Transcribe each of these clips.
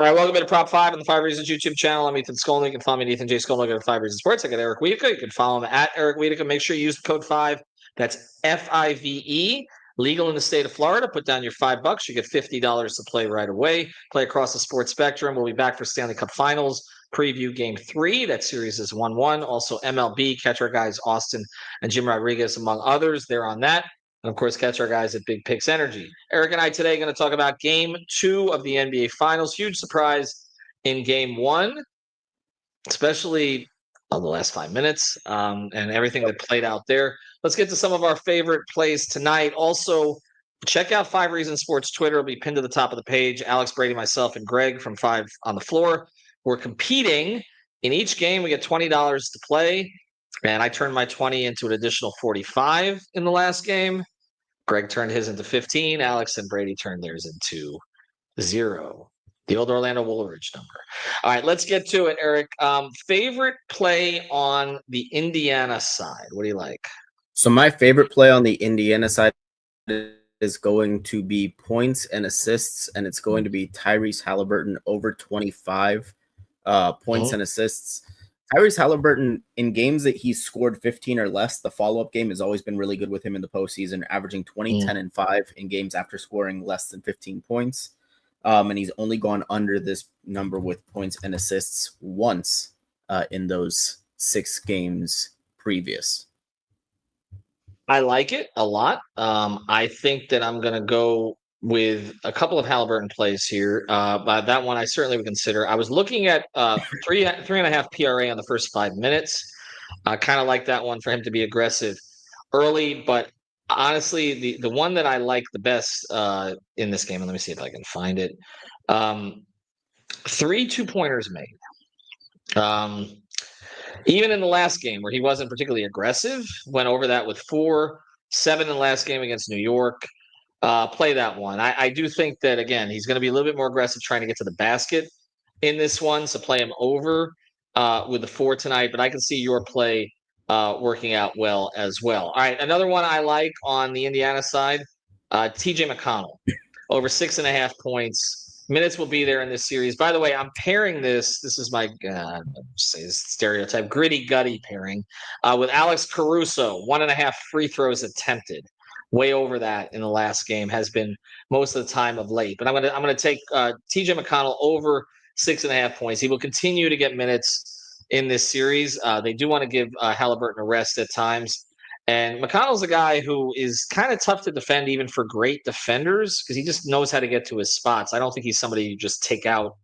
All right, welcome to Prop 5 on the 5 Reasons YouTube channel. I'm Ethan Skolnick. You can follow me at Ethan J. Skolnick at 5 Reasons Sports. I got Eric Wiedeke. You can follow him at Eric Wiedeke. Make sure you use the code 5. That's FIVE. Legal in the state of Florida. Put down your $5. You get $50 to play right away. Play across the sports spectrum. We'll be back for Stanley Cup Finals. Preview Game 3. That series is 1-1. Also MLB. Catch our guys Austin and Jim Rodriguez, among others. They're on that. And, of course, catch our guys at Big Picks Energy. Eric and I today are going to talk about Game 2 of the NBA Finals. Huge surprise in Game 1, especially on the last 5 minutes and everything that played out there. Let's get to some of our favorite plays tonight. Also, check out 5 Reasons Sports Twitter. It'll be pinned to the top of the page. Alex, Brady, myself, and Greg from 5 on the floor. We're competing. In each game, we get $20 to play. And I turned my 20 into an additional 45 in the last game. Greg turned his into 15. Alex and Brady turned theirs into 0. The old Orlando Woolridge number. All right, let's get to it, Eric. Favorite play on the Indiana side? What do you like? So my favorite play on the Indiana side is going to be points and assists, and it's going to be Tyrese Halliburton over 25 points and assists. Tyrese Halliburton, in games that he's scored 15 or less, the follow-up game has always been really good with him in the postseason, averaging 20, 10, and 5 in games after scoring less than 15 points. And he's only gone under this number with points and assists once in those 6 games previous. I like it a lot. I think that I'm going to go with a couple of Halliburton plays here. But that one I certainly would consider. I was looking at 3.5 PRA on the first 5 minutes. I kind of like that one for him to be aggressive early. But honestly, the one that I like the best in this game, and let me see if I can find it. 3 2-pointers made. Even in the last game where he wasn't particularly aggressive, went over that with 4, 7 in the last game against New York. Play that one. I do think that, again, he's going to be a little bit more aggressive trying to get to the basket in this one. So play him over with the 4 tonight. But I can see your play working out well as well. All right, another one I like on the Indiana side, TJ McConnell, over 6.5 points. Minutes will be there in this series. By the way, I'm pairing this. This is my stereotype, gritty, gutty pairing with Alex Caruso, 1.5 free throws attempted. Way over that in the last game, has been most of the time of late. But I'm gonna take TJ McConnell over 6.5 points. He will continue to get minutes in this series. They do want to give Halliburton a rest at times. And McConnell's a guy who is kind of tough to defend even for great defenders because he just knows how to get to his spots. I don't think he's somebody you just take out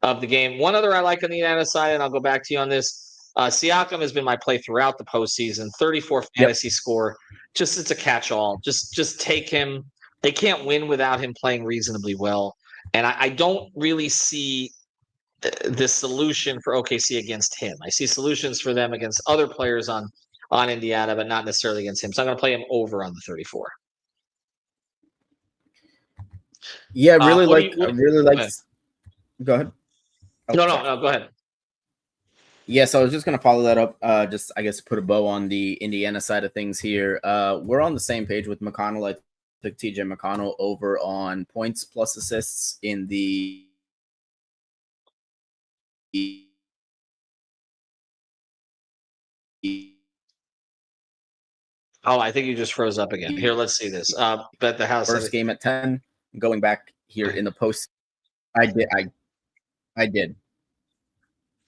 of the game. One other I like on the Indiana side, and I'll go back to you on this. Siakam has been my play throughout the postseason. 34 fantasy score. Just it's a catch-all. Just take him. They can't win without him playing reasonably well. And I don't really see the solution for OKC against him. I see solutions for them against other players on Indiana, but not necessarily against him. So I'm going to play him over on the 34. Yeah, I really like. Go ahead. Oh, no, go ahead. Yes, I was just going to follow that up. Just, I guess, put a bow on the Indiana side of things here. We're on the same page with McConnell. I took TJ McConnell over on points plus assists in the Oh, I think you just froze up again. Here, let's see this. Bet the house. First game at 10. Going back here in the post, I did.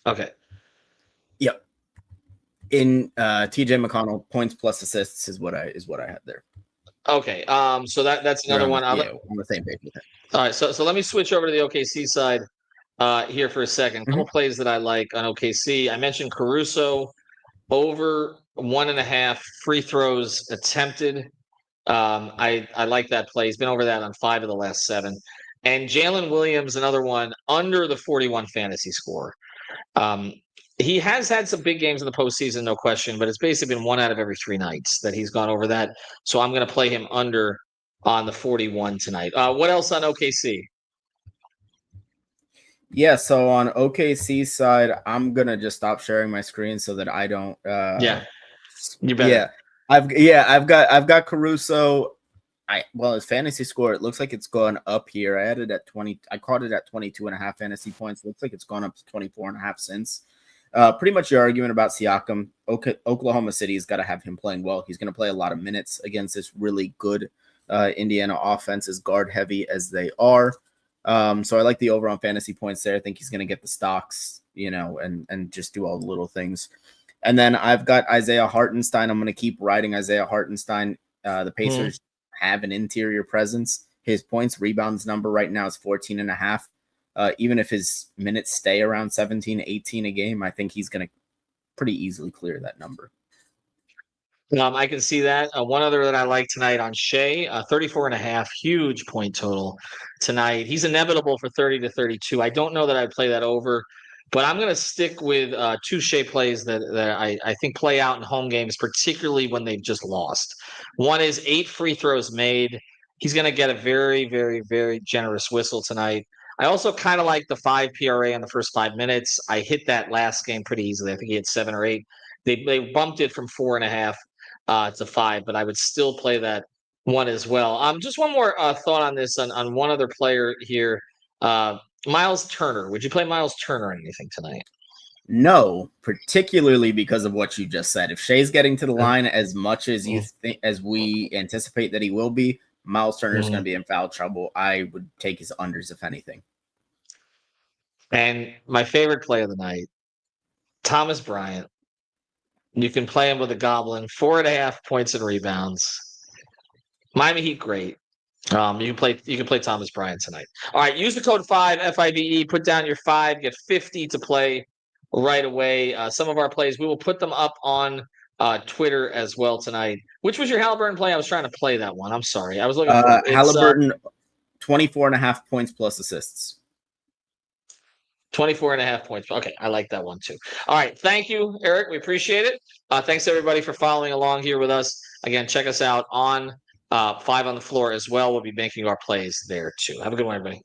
Okay. Yep. In TJ McConnell, points plus assists is what I had there. Okay. So that's another one. On the same page with it. All right. So let me switch over to the OKC side here for a second. A couple plays that I like on OKC. I mentioned Caruso over 1.5 free throws attempted. I like that play. He's been over that on 5 of the last 7. And Jalen Williams, another one, under the 41 fantasy score. He has had some big games in the postseason, no question, but it's basically been 1 out of every 3 nights that he's gone over that. So I'm going to play him under on the 41 tonight. What else on OKC? Yeah, so on OKC side, I'm gonna just stop sharing my screen so that I don't. You better. Yeah, I've got Caruso His fantasy score, it looks like it's gone up here. I had it at 20. I caught it at 22.5 fantasy points. Looks like it's gone up to 24.5 since. Pretty much your argument about Siakam. Oklahoma City's got to have him playing well. He's going to play a lot of minutes against this really good Indiana offense, as guard heavy as they are. So I like the over on fantasy points there. I think he's going to get the stocks, and just do all the little things. And then I've got Isaiah Hartenstein. I'm going to keep riding Isaiah Hartenstein. The Pacers have an interior presence. His points rebounds number right now is 14.5. Even if his minutes stay around 17, 18 a game, I think he's going to pretty easily clear that number. I can see that. One other that I like tonight on Shea, 34.5, huge point total tonight. He's inevitable for 30 to 32. I don't know that I'd play that over, but I'm going to stick with two Shea plays that I think play out in home games, particularly when they've just lost. One is 8 free throws made. He's going to get a very, very, very generous whistle tonight. I also kind of like the 5 PRA in the first 5 minutes. I hit that last game pretty easily. I think he had 7 or 8. They bumped it from 4.5 to 5, but I would still play that one as well. Just one more thought on this on one other player here. Miles Turner. Would you play Miles Turner on anything tonight? No, particularly because of what you just said. If Shea's getting to the line as much as you think, as we anticipate that he will be, Miles Turner is going to be in foul trouble. I would take his unders, if anything. And my favorite play of the night, Thomas Bryant. You can play him with a goblin, 4.5 points and rebounds. Miami Heat, great. You can play Thomas Bryant tonight. All right, use the code 5 FIVE. Put down your 5, get 50 to play right away. Some of our plays, we will put them up on Twitter as well tonight. Which was your Halliburton play? I was trying to play that one. I'm sorry, I was looking for it. Halliburton, 24.5 points plus assists. 24.5 points. Okay, I like that one too. All right, thank you, Eric. We appreciate it. Thanks everybody for following along here with us. Again, check us out on 5 on the Floor as well. We'll be making our plays there too. Have a good one, everybody.